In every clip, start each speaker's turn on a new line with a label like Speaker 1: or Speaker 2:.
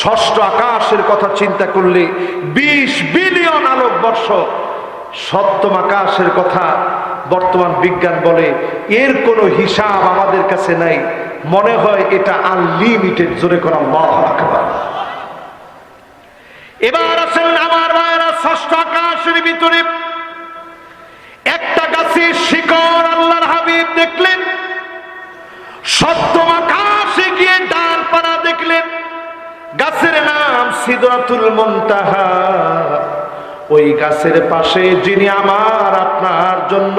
Speaker 1: ষষ্ঠ আকাশের কথা চিন্তা করলে 20 বিলিয়ন আলোকবর্ষ। সপ্তম আকাশের কথা বর্তমান বিজ্ঞান বলে এর কোনো হিসাব আমাদের কাছে নাই, মনে হয় এটা আনলিমিটেড। জোরে করা আল্লাহু আকবার। এবার আসেন আমার ভাইরা, ষষ্ঠ আকাশের ভিতরে একটা গাছের শিকড় আল্লাহর হাবিব দেখলেন। সপ্তম আকাশে গিয়ে ডালপালা দেখলেন, গাছের নাম সিদরাতুল মুনতাহা। ওই গাছের পাশে যিনি আমার আপনার জন্য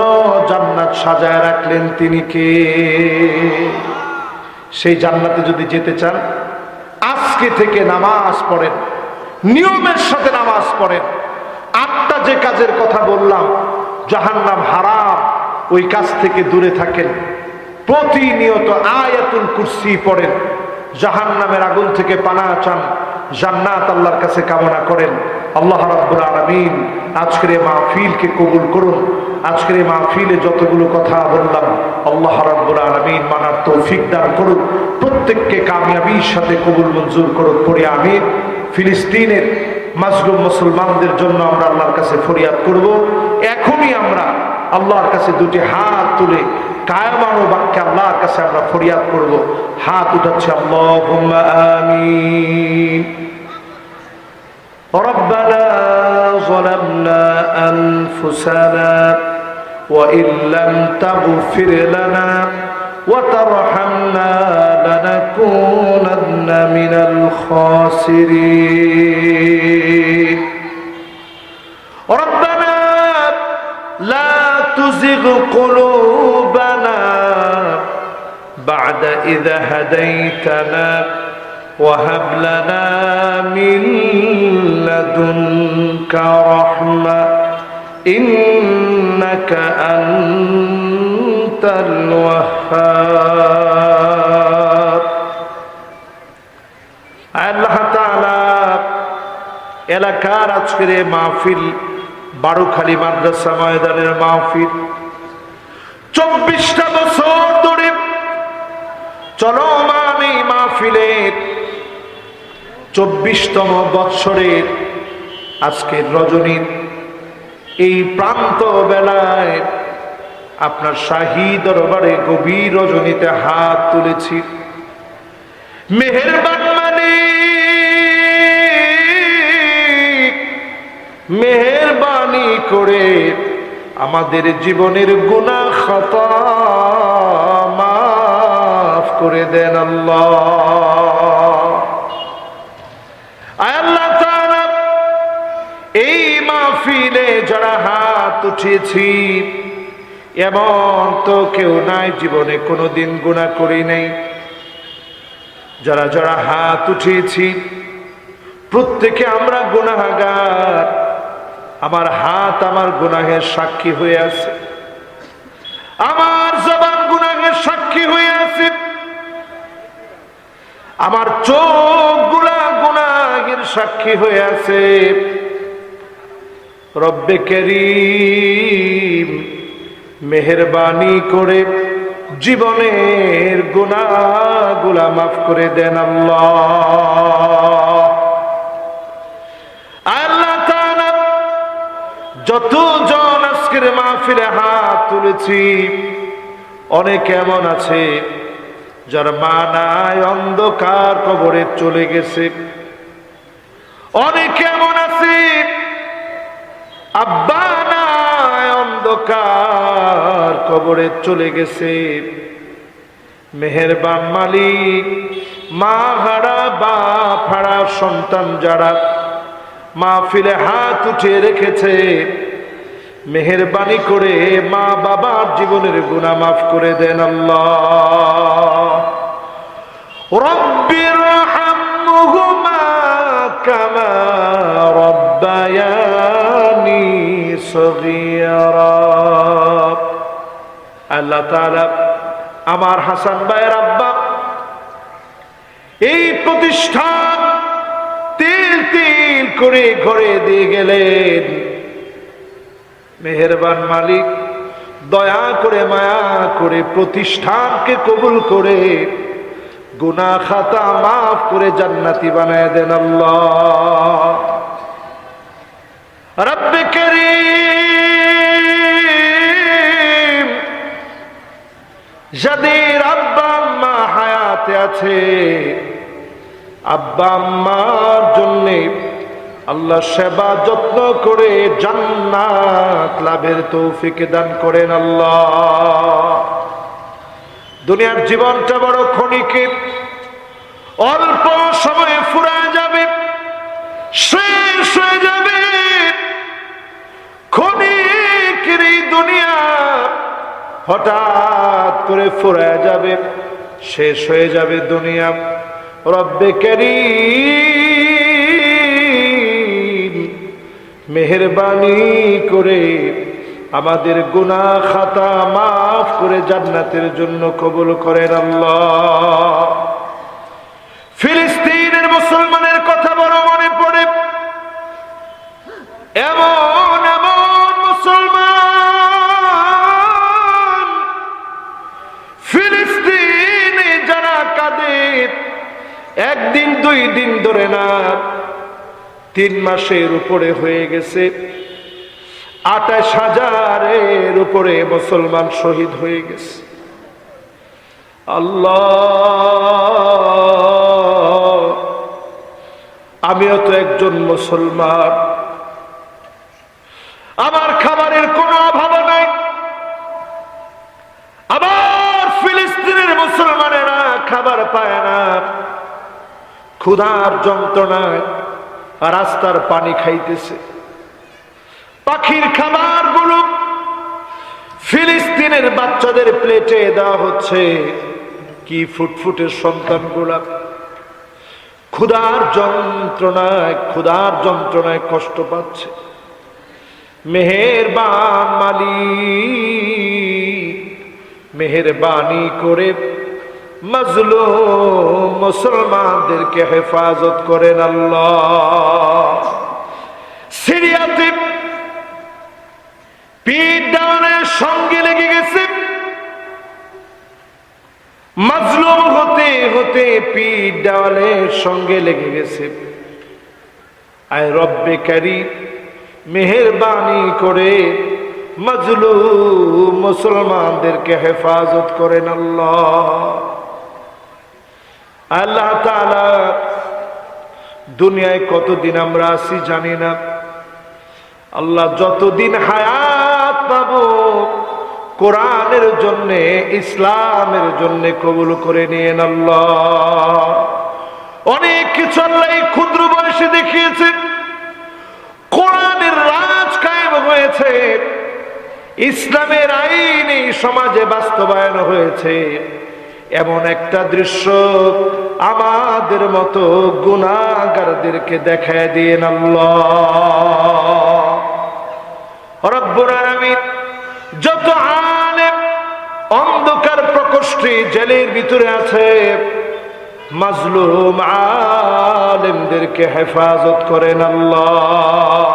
Speaker 1: জান্নাত সাজায় রাখলেন, তিনি কে? সেই জান্নাতে যদি যেতে চান আজকে থেকে নামাজ পড়েন, নিয়মের সাথে নামাজ পড়েন। 8টা যে কাজের কথা বললাম, জাহান্নাম হারাম, ওই কাজ থেকে দূরে থাকেন। প্রতিনিয়ত আয়াতুল কুরসি পড়েন, জাহান্নামের আগুন থেকে পানাহ চান, জান্নাত আল্লাহর কাছে কামনা করেন। আল্লাহ রাব্বুল আলামিন আজকের এই মাহফিলকে কবুল করুন। আজকের এই মাহফিলে যতগুলো কথা বললাম আল্লাহ রাব্বুল আলামিন মানার তৌফিক দান করুন, প্রত্যেককে কামিয়াবির সাথে কবুল মঞ্জুর করুন। পড়ি আমিন। ফিলিস্তিনের মাজলুম মুসলমানদের জন্য আমরা আল্লাহর কাছে ফরিয়াদ করব। এখনই আমরা আল্লাহর কাছে দুটি হাত তুলে কায়মানো বাক্যে আল্লাহর কাছে আমরা ফরিয়াদ করব। হাত উঠাচ্ছে, আল্লাহুম্মা আমিন। ربنا ظلمنا أنفسنا وإن لم تغفر لنا وترحمنا لنكونن من الخاسرين ربنا لا تزغ قلوبنا بعد إذ هديتنا وهب لنا من لدنك رحمة إنك أنت الوهاب আল্লাহ তাআলা এলাকার আজকের মাহফিল বারুখালী মাদ্রাসা ময়দানের মাহফিল 24টা বছর ধরে চলমান এই মাহফিলের 24তম বৎসরের আজকের রজনীর এই প্রান্ত বেলায় আপনার শাহী দরবারে গভীর রজনীতে হাত তুলেছি। মেহেরবান মালিক, মেহেরবানি করে আমাদের জীবনের গুনাহ খাতা মাফ করে দেন আল্লাহ। আল্লাহ তাআলা এই মাহফিলে যারা হাত উঠিয়েছি এমন তো কেউ নাই জীবনে কোনোদিন গুনাহ করি নাই। যারা যারা হাত উঠিয়েছি প্রত্যেকে আমরা গুনাহগার। আমার হাত আমার গুনাহের সাক্ষী হয়ে আছে, আমার জবান গুনাহের সাক্ষী হয়ে আছে, আমার চোখ গুনাহের সাক্ষী হয়ে আছে। রব্বে করিম মেহেরবানি করে জীবনের গুনাহগুলা মাফ করে দেন আল্লাহ। আল্লাহ তাআলা যতজন আজকের মাহফিলে হাত তুলেছি অনেক এমন আছে যার মা নাই, অন্ধকার কবরে চলে গেছে। অনেক এমন আছে আব্বা নাই, অন্ধকার কবরে চলে গেছে। মেহেরবান মালিক, মা হারা বাপ হারা সন্তান যারা মাহফিলে হাত উঠিয়ে রেখেছে, মেহেরবানি করে মা বাবার জীবনের গুনাহ মাফ করে দেন আল্লাহ। রব্বির হামহুমা কামা রব্বায়ানি সগীরা। আল্লাহ তাআলা আমার হাসান ভাইয়ের আব্বা এই প্রতিষ্ঠান তিল তিল করে ঘরে দিয়ে গেলেন। মেহেরবান মালিক দয়া করে মায়া করে প্রতিষ্ঠানকে কবুল করে গুনাহ খাতা মাফ করে জান্নাতি বানায় দেন আল্লাহ। রব্বে করিম, যাদের আব্বা আম্মা হায়াতে আছে, আব্বা আম্মার জন্যে আল্লাহ সেবা যত্ন করে জান্নাত লাভের তৌফিক দান করেন আল্লাহ। দুনিয়ার জীবনটা বড় ক্ষণিকের, অল্প সময়ে ফুরায় যাবে, শেষ হয়ে যাবে। ক্ষণিকের এই দুনিয়া হঠাৎ করে ফুরায় যাবে, শেষ হয়ে যাবে দুনিয়া। রব্বে কারীম, মেহেরবানি করে আমাদের গুনাহ খাতা মাফ করে জান্নাতের জন্য কবুল করেন আল্লাহ। ফিলিস্তিনের মুসলমানের কথা বড় মনে পড়ে। এমন এমন মুসলমান ফিলিস্তিনে যারা কাঁদে, একদিন দুই দিন ধরে না, 3 মাসের উপরে হয়ে গেছে। 28,000-এর উপরে মুসলমান শহীদ হয়ে গেছে। আল্লাহ, আমিও তো একজন মুসলমান, আমার খাবারের কোনো অভাব নাই। আবার ফিলিস্তিনের মুসলমানেরা খাবার পায় না, ক্ষুধার যন্ত্রণায় রাস্তার পানি খাইতেছে। পাখির খাবারগুলো ফিলিস্তিনের বাচ্চাদের প্লেটে দেওয়া হচ্ছে। কি ফুটফুটের সন্তানগুলা ক্ষুধার যন্ত্রণায় কষ্ট পাচ্ছে। মেহেরবান মালিক, মেহেরবানি করে মাজলুম মুসলমানদেরকে হেফাজত করেন আল্লাহ। সিরিয়াতে পিঠ ডাউনের সঙ্গে লেগে গেছে, মাজলুম হতে হতে পিঠ দেওয়ালের সঙ্গে লেগে গেছে। আয় রব্বে কারীম, মেহেরবানি করে মাজলুম মুসলমানদেরকে হেফাজত করেন আল্লাহ। আল্লাহ তাআলা, দুনিয়ায় কতদিন আমরা আছি জানি না। আল্লাহ যতদিন হায়াত পাবো কোরআনের জন্যে, ইসলামের জন্যে কবুল করে নিয়েন আল্লাহ। অনেক কিছু আল্লাহ এই ক্ষুদ্র বয়সে দেখিয়েছে। কোরআনের রাজ কায়েম হয়েছে, ইসলামের আইন এই সমাজে বাস্তবায়ন হয়েছে। এমন একটা দৃশ্য আমাদের মতো গুনাহগারদেরকে দেখায় দিয়েন আল্লাহ। রব্বুল আলামিন, যত আলেম অন্ধকার প্রকোষ্ঠে জেলের ভিতরে আছে, মাজলুম আলেমদেরকে হেফাজত করেন আল্লাহ।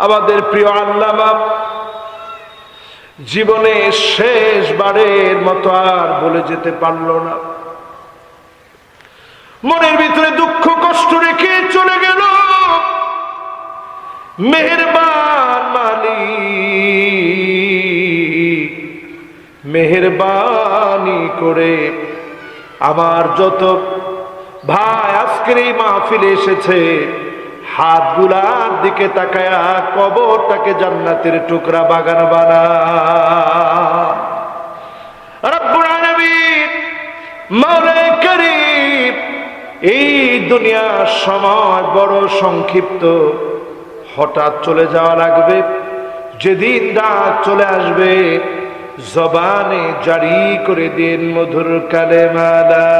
Speaker 1: আমাদের প্রিয় আল্লামা জীবনে শেষবারের মতো আর বলে যেতে পারল না, মনের ভিতরে দুঃখ কষ্ট রেখে চলে গেল। মেহেরবান মালিক, মেহেরবানি করে আমার যত ভাই আজকের এই মাহফিলে এসেছে, হাতগুলার দিকে তাকায়া কবরটাকে জান্নাতের টুকরা বাগান বানা। রব্বুল আলামিন, মাওলায়ে কারীম, এই দুনিয়ার সময় বড় সংক্ষিপ্ত, হঠাৎ চলে যাওয়া লাগবে। যেদিন রাত চলে আসবে, জবানে জারি করে দিন মধুর কালেমা লা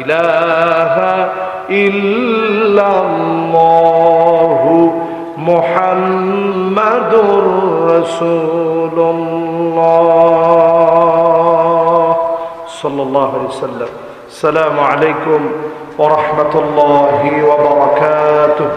Speaker 1: ইলাহা ইল্লাল্লাহু মুহাম্মাদুর রাসূলুল্লাহ সাল্লাল্লাহু আলাইহি ওয়াসাল্লাম। আসসালামু আলাইকুম ওয়া রাহমাতুল্লাহি ওয়া বারাকাতুহু।